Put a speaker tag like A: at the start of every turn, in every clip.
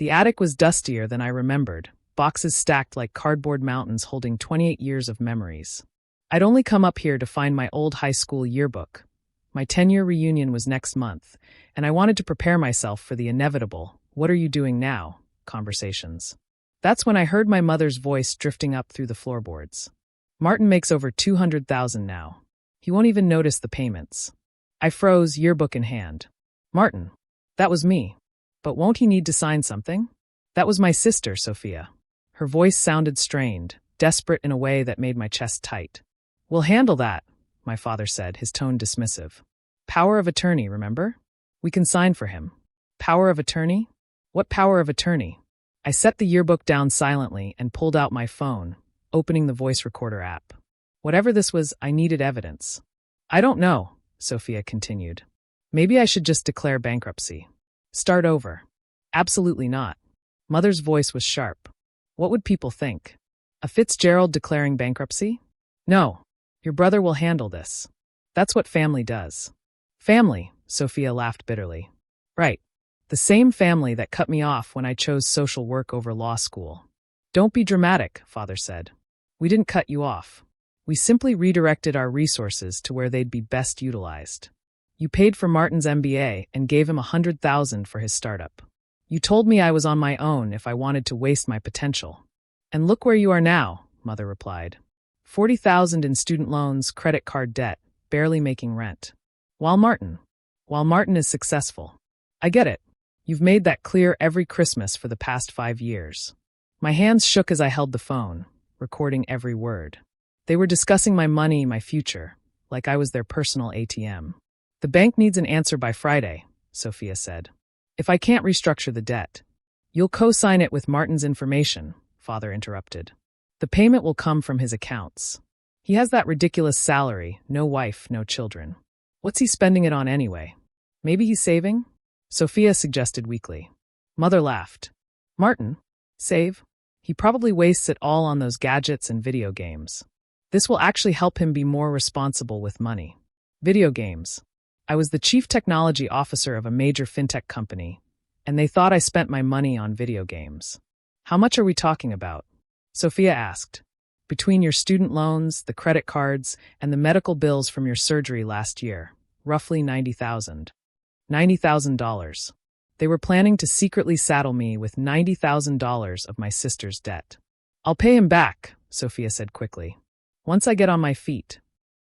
A: The attic was dustier than I remembered, boxes stacked like cardboard mountains holding 28 years of memories. I'd only come up here to find my old high school yearbook. My 10-year reunion was next month, and I wanted to prepare myself for the inevitable "what are you doing now?" conversations. That's when I heard my mother's voice drifting up through the floorboards. "Martin makes over $200,000 now. He won't even notice the payments." I froze, yearbook in hand. "Martin? That was me. But won't he need to sign something?" "That was my sister, Sophia." Her voice sounded strained, desperate in a way that made my chest tight. "We'll handle that," my father said, his tone dismissive. "Power of attorney, remember? We can sign for him." "Power of attorney? What power of attorney?" I set the yearbook down silently and pulled out my phone, opening the voice recorder app. Whatever this was, I needed evidence. "I don't know," Sophia continued. "Maybe I should just declare bankruptcy. Start over." "Absolutely not." Mother's voice was sharp. "What would people think? A Fitzgerald declaring bankruptcy? No. Your brother will handle this. That's what family does." "Family," Sophia laughed bitterly. "Right. The same family that cut me off when I chose social work over law school." "Don't be dramatic," Father said. "We didn't cut you off. We simply redirected our resources to where they'd be best utilized. You paid for Martin's MBA and gave him $100,000 for his startup. You told me I was on my own if I wanted to waste my potential. And look where you are now," Mother replied. $40,000 in student loans, credit card debt, barely making rent. While Martin is successful. I get it. You've made that clear every Christmas for the past 5 years. My hands shook as I held the phone, recording every word. They were discussing my money, my future, like I was their personal ATM. "The bank needs an answer by Friday," Sophia said. "If I can't restructure the debt." "You'll co-sign it with Martin's information," Father interrupted. "The payment will come from his accounts. He has that ridiculous salary, no wife, no children. What's he spending it on anyway? Maybe he's saving?" Sophia suggested weakly. Mother laughed. "Martin? Save? He probably wastes it all on those gadgets and video games. This will actually help him be more responsible with money." "Video games. I was the chief technology officer of a major fintech company, and they thought I spent my money on video games." "How much are we talking about?" Sophia asked. "Between your student loans, the credit cards, and the medical bills from your surgery last year, roughly $90,000. $90,000. They were planning to secretly saddle me with $90,000 of my sister's debt." "I'll pay him back," Sophia said quickly. "Once I get on my feet."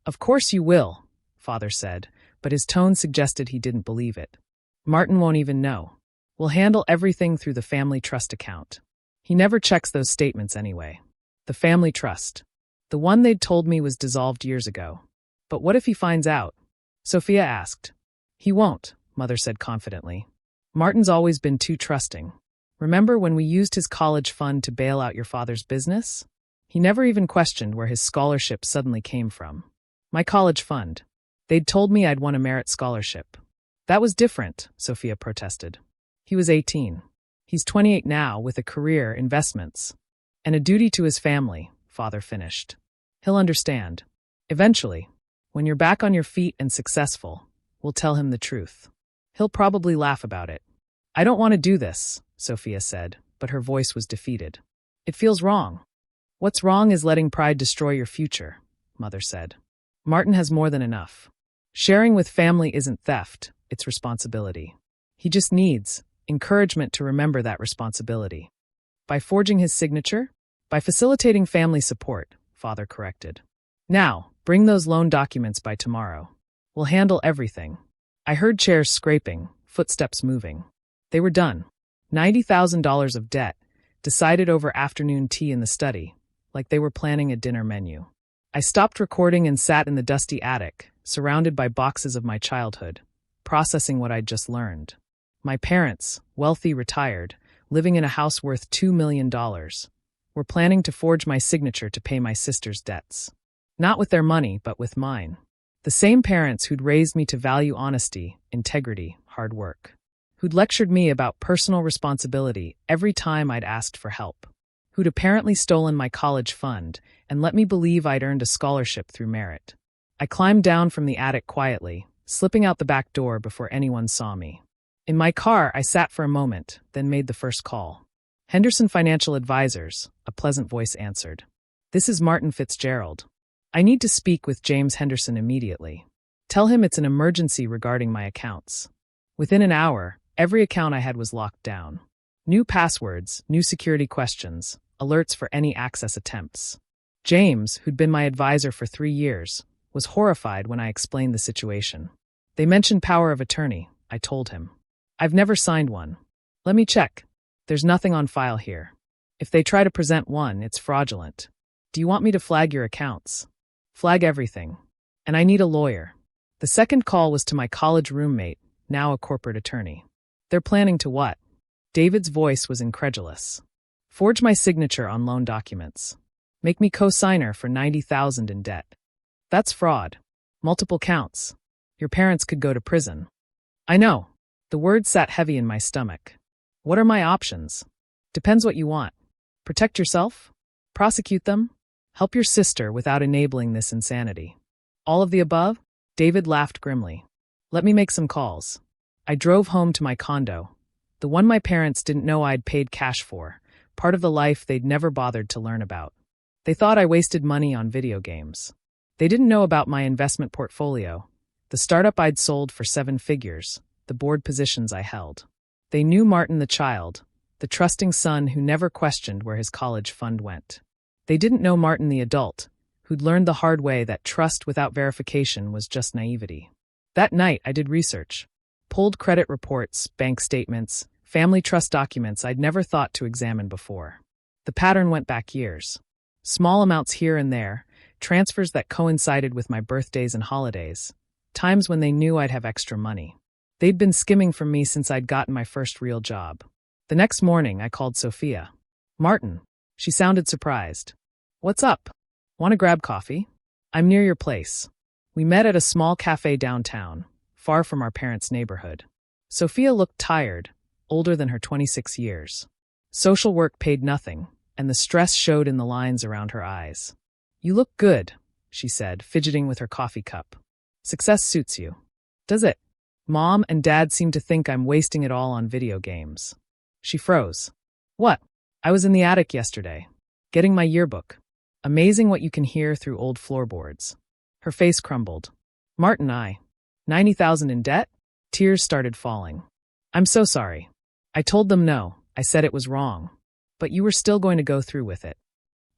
A: "Of course you will," Father said, but his tone suggested he didn't believe it. "Martin won't even know. We'll handle everything through the family trust account. He never checks those statements anyway." The family trust. The one they'd told me was dissolved years ago. "But what if he finds out?" Sophia asked. "He won't," Mother said confidently. "Martin's always been too trusting. Remember when we used his college fund to bail out your father's business? He never even questioned where his scholarship suddenly came from. My college fund. They'd told me I'd won a merit scholarship." "That was different," Sophia protested. "He was 18. He's 28 now, with a career, investments, and a duty to his family," Father finished. "He'll understand. Eventually, when you're back on your feet and successful, we'll tell him the truth. He'll probably laugh about it." "I don't want to do this," Sophia said, but her voice was defeated. "It feels wrong." "What's wrong is letting pride destroy your future," Mother said. "Martin has more than enough. Sharing with family isn't theft, it's responsibility. He just needs encouragement to remember that responsibility." "By forging his signature?" "By facilitating family support," Father corrected. "Now, bring those loan documents by tomorrow. We'll handle everything." I heard chairs scraping, footsteps moving. They were done. $90,000 of debt, decided over afternoon tea in the study, like they were planning a dinner menu. I stopped recording and sat in the dusty attic, surrounded by boxes of my childhood, processing what I'd just learned. My parents, wealthy, retired, living in a house worth $2 million, were planning to forge my signature to pay my sister's debts. Not with their money, but with mine. The same parents who'd raised me to value honesty, integrity, hard work. Who'd lectured me about personal responsibility every time I'd asked for help. Who'd apparently stolen my college fund and let me believe I'd earned a scholarship through merit. I climbed down from the attic quietly, slipping out the back door before anyone saw me. In my car, I sat for a moment, then made the first call. Henderson Financial Advisors, a pleasant voice answered. This is Martin Fitzgerald. I need to speak with James Henderson immediately. Tell him it's an emergency regarding my accounts. Within an hour, every account I had was locked down. New passwords, new security questions, alerts for any access attempts. James, who'd been my advisor for 3 years, was horrified when I explained the situation. They mentioned power of attorney, I told him. I've never signed one. Let me check. There's nothing on file here. If they try to present one, it's fraudulent. Do you want me to flag your accounts? Flag everything. And I need a lawyer. The second call was to my college roommate, now a corporate attorney. They're planning to what? David's voice was incredulous. Forge my signature on loan documents. Make me co-signer for $90,000 in debt. That's fraud. Multiple counts. Your parents could go to prison. I know. The words sat heavy in my stomach. What are my options? Depends what you want. Protect yourself? Prosecute them? Help your sister without enabling this insanity. All of the above? David laughed grimly. Let me make some calls. I drove home to my condo, the one my parents didn't know I'd paid cash for, part of the life they'd never bothered to learn about. They thought I wasted money on video games. They didn't know about my investment portfolio, the startup I'd sold for 7 figures, the board positions I held. They knew Martin the child, the trusting son who never questioned where his college fund went. They didn't know Martin the adult, who'd learned the hard way that trust without verification was just naivety. That night, I did research. Pulled credit reports, bank statements, family trust documents I'd never thought to examine before. The pattern went back years. Small amounts here and there, transfers that coincided with my birthdays and holidays, times when they knew I'd have extra money. They'd been skimming from me since I'd gotten my first real job. The next morning, I called Sophia. Martin. She sounded surprised. What's up? Want to grab coffee? I'm near your place. We met at a small cafe downtown, far from our parents' neighborhood. Sophia looked tired, older than her 26 years. Social work paid nothing, and the stress showed in the lines around her eyes. You look good, she said, fidgeting with her coffee cup. Success suits you. Does it? Mom and Dad seem to think I'm wasting it all on video games. She froze. What? I was in the attic yesterday, getting my yearbook. Amazing what you can hear through old floorboards. Her face crumbled. Martin, $90,000 in debt? Tears started falling. I'm so sorry. I told them no. I said it was wrong. But you were still going to go through with it.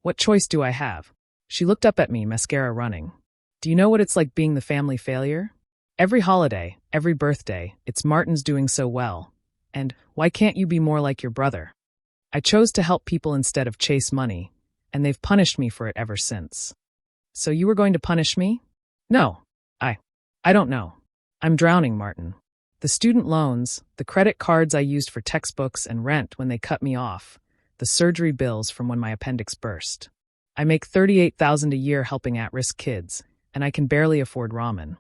A: What choice do I have? She looked up at me, mascara running. Do you know what it's like being the family failure? Every holiday, every birthday, it's Martin's doing so well. And why can't you be more like your brother? I chose to help people instead of chase money, and they've punished me for it ever since. So you were going to punish me? No. I don't know. I'm drowning, Martin. The student loans, the credit cards I used for textbooks and rent when they cut me off, the surgery bills from when my appendix burst. I make $38,000 a year helping at-risk kids, and I can barely afford ramen.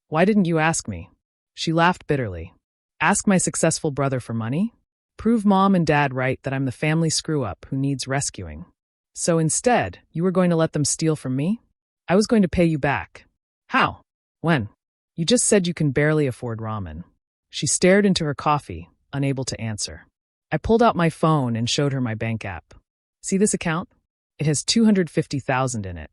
A: Why didn't you ask me? She laughed bitterly. Ask my successful brother for money? Prove Mom and Dad right that I'm the family screw-up who needs rescuing. So instead, you were going to let them steal from me? I was going to pay you back. How? When? You just said you can barely afford ramen. She stared into her coffee, unable to answer. I pulled out my phone and showed her my bank app. See this account? It has $250,000 in it.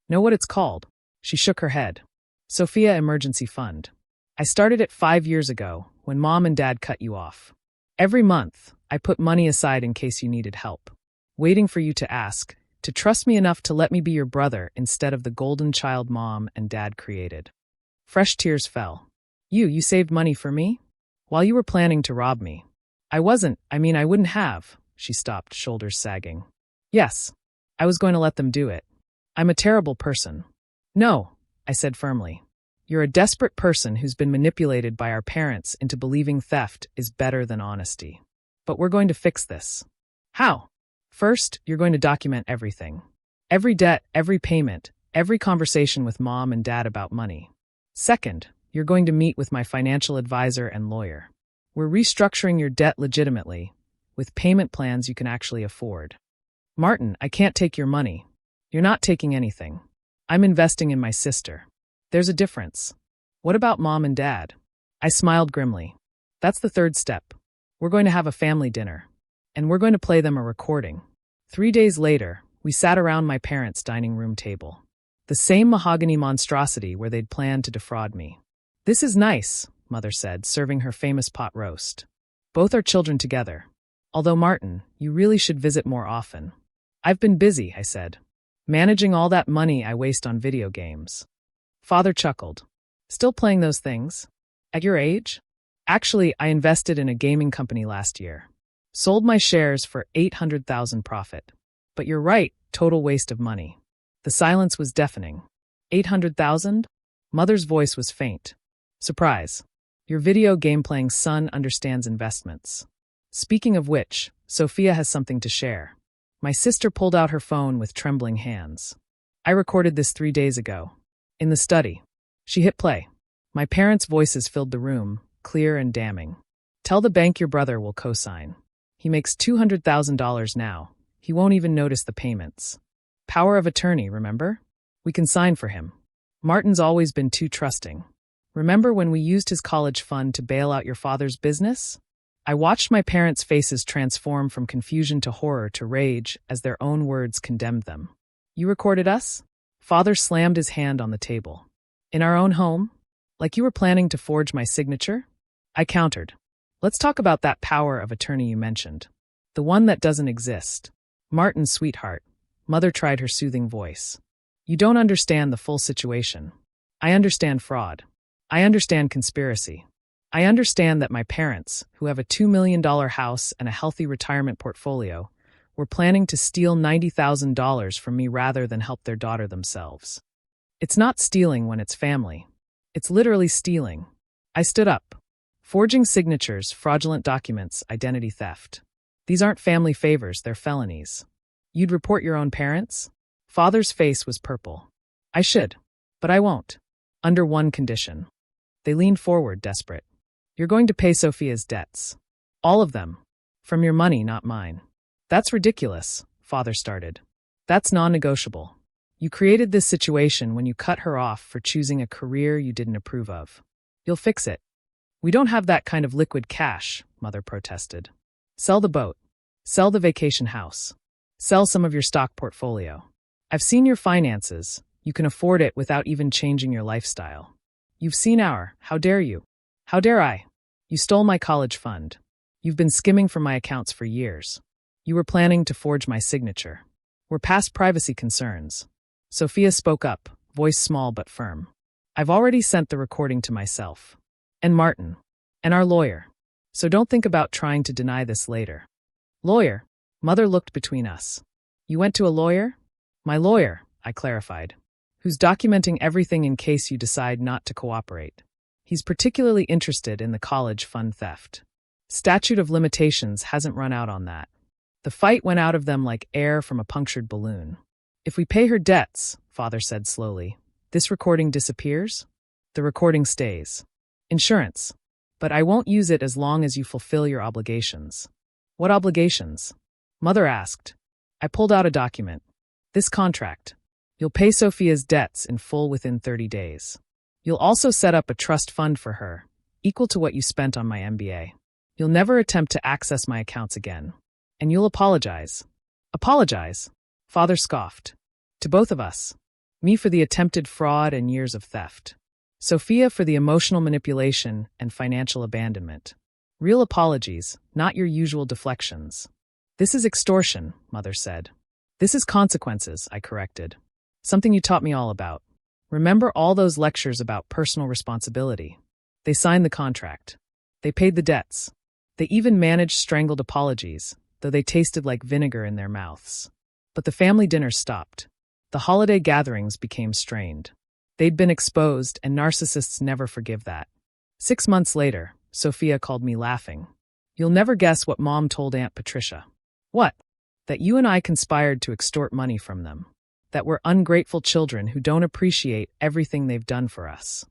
A: Know what it's called? She shook her head. Sophia Emergency Fund. I started it 5 years ago, when Mom and Dad cut you off. Every month, I put money aside in case you needed help. Waiting for you to ask, to trust me enough to let me be your brother instead of the golden child Mom and Dad created. Fresh tears fell. You saved money for me? While you were planning to rob me. I wouldn't have. She stopped, shoulders sagging. Yes, I was going to let them do it. I'm a terrible person. No, I said firmly. You're a desperate person who's been manipulated by our parents into believing theft is better than honesty. But we're going to fix this. How? First, you're going to document everything. Every debt, every payment, every conversation with Mom and Dad about money. Second, you're going to meet with my financial advisor and lawyer. We're restructuring your debt legitimately, with payment plans you can actually afford. Martin, I can't take your money. You're not taking anything. I'm investing in my sister. There's a difference. What about Mom and Dad? I smiled grimly. That's the third step. We're going to have a family dinner. And we're going to play them a recording. 3 days later, we sat around my parents' dining room table. The same mahogany monstrosity where they'd planned to defraud me. This is nice, Mother said, serving her famous pot roast. Both our children together. Although, Martin, you really should visit more often. I've been busy, I said. Managing all that money I waste on video games. Father chuckled. Still playing those things? At your age? Actually, I invested in a gaming company last year. Sold my shares for $800,000 profit. But you're right, total waste of money. The silence was deafening. 800,000? Mother's voice was faint. Surprise. Your video game-playing son understands investments. Speaking of which, Sophia has something to share. My sister pulled out her phone with trembling hands. I recorded this 3 days ago. In the study. She hit play. My parents' voices filled the room, clear and damning. Tell the bank your brother will co-sign. He makes $200,000 now. He won't even notice the payments. Power of attorney, remember? We can sign for him. Martin's always been too trusting. Remember when we used his college fund to bail out your father's business? I watched my parents' faces transform from confusion to horror to rage as their own words condemned them. You recorded us? Father slammed his hand on the table. In our own home? Like you were planning to forge my signature? I countered. Let's talk about that power of attorney you mentioned. The one that doesn't exist. Martin, sweetheart. Mother tried her soothing voice. You don't understand the full situation. I understand fraud. I understand conspiracy. I understand that my parents, who have a $2 million house and a healthy retirement portfolio, were planning to steal $90,000 from me rather than help their daughter themselves. It's not stealing when it's family. It's literally stealing. I stood up. Forging signatures, fraudulent documents, identity theft. These aren't family favors, they're felonies. You'd report your own parents? Father's face was purple. I should, but I won't. Under one condition. They leaned forward, desperate. You're going to pay Sophia's debts. All of them. From your money, not mine. That's ridiculous, Father started. That's non-negotiable. You created this situation when you cut her off for choosing a career you didn't approve of. You'll fix it. We don't have that kind of liquid cash, Mother protested. Sell the boat. Sell the vacation house. Sell some of your stock portfolio. I've seen your finances. You can afford it without even changing your lifestyle. You've seen how dare you? How dare I? You stole my college fund. You've been skimming from my accounts for years. You were planning to forge my signature. We're past privacy concerns. Sophia spoke up, voice small but firm. I've already sent the recording to myself. And Martin. And our lawyer. So don't think about trying to deny this later. Lawyer? Mother looked between us. You went to a lawyer? My lawyer, I clarified. Who's documenting everything in case you decide not to cooperate. He's particularly interested in the college fund theft. Statute of limitations hasn't run out on that. The fight went out of them like air from a punctured balloon. If we pay her debts, Father said slowly, this recording disappears? The recording stays. Insurance. But I won't use it as long as you fulfill your obligations. What obligations? Mother asked. I pulled out a document. This contract. You'll pay Sophia's debts in full within 30 days. You'll also set up a trust fund for her, equal to what you spent on my MBA. You'll never attempt to access my accounts again. And you'll apologize. Apologize? Father scoffed. To both of us. Me for the attempted fraud and years of theft. Sophia for the emotional manipulation and financial abandonment. Real apologies, not your usual deflections. This is extortion, Mother said. This is consequences, I corrected. Something you taught me all about. Remember all those lectures about personal responsibility. They signed the contract. They paid the debts. They even managed strangled apologies, though they tasted like vinegar in their mouths. But the family dinner stopped. The holiday gatherings became strained. They'd been exposed, and narcissists never forgive that. 6 months later, Sophia called me laughing. You'll never guess what Mom told Aunt Patricia. What? That you and I conspired to extort money from them. That we're ungrateful children who don't appreciate everything they've done for us.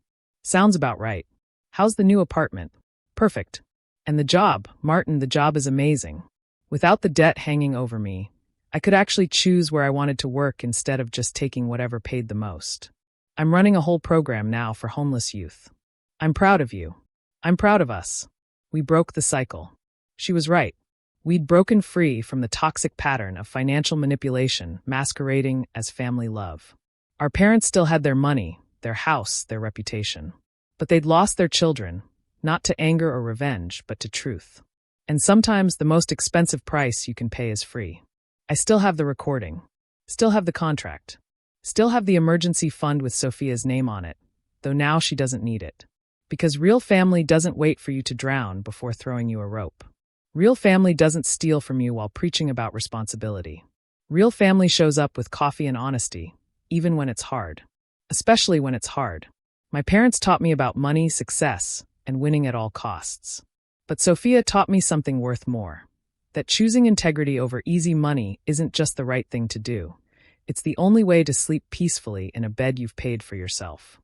A: Sounds about right. How's the new apartment? Perfect. And the job, Martin, the job is amazing. Without the debt hanging over me, I could actually choose where I wanted to work instead of just taking whatever paid the most. I'm running a whole program now for homeless youth. I'm proud of you. I'm proud of us. We broke the cycle. She was right. We'd broken free from the toxic pattern of financial manipulation masquerading as family love. Our parents still had their money, their house, their reputation. But they'd lost their children, not to anger or revenge, but to truth. And sometimes the most expensive price you can pay is free. I still have the recording. Still have the contract. Still have the emergency fund with Sophia's name on it, though now she doesn't need it. Because real family doesn't wait for you to drown before throwing you a rope. Real family doesn't steal from you while preaching about responsibility. Real family shows up with coffee and honesty, even when it's hard. Especially when it's hard. My parents taught me about money, success, and winning at all costs. But Sophia taught me something worth more. That choosing integrity over easy money isn't just the right thing to do. It's the only way to sleep peacefully in a bed you've paid for yourself.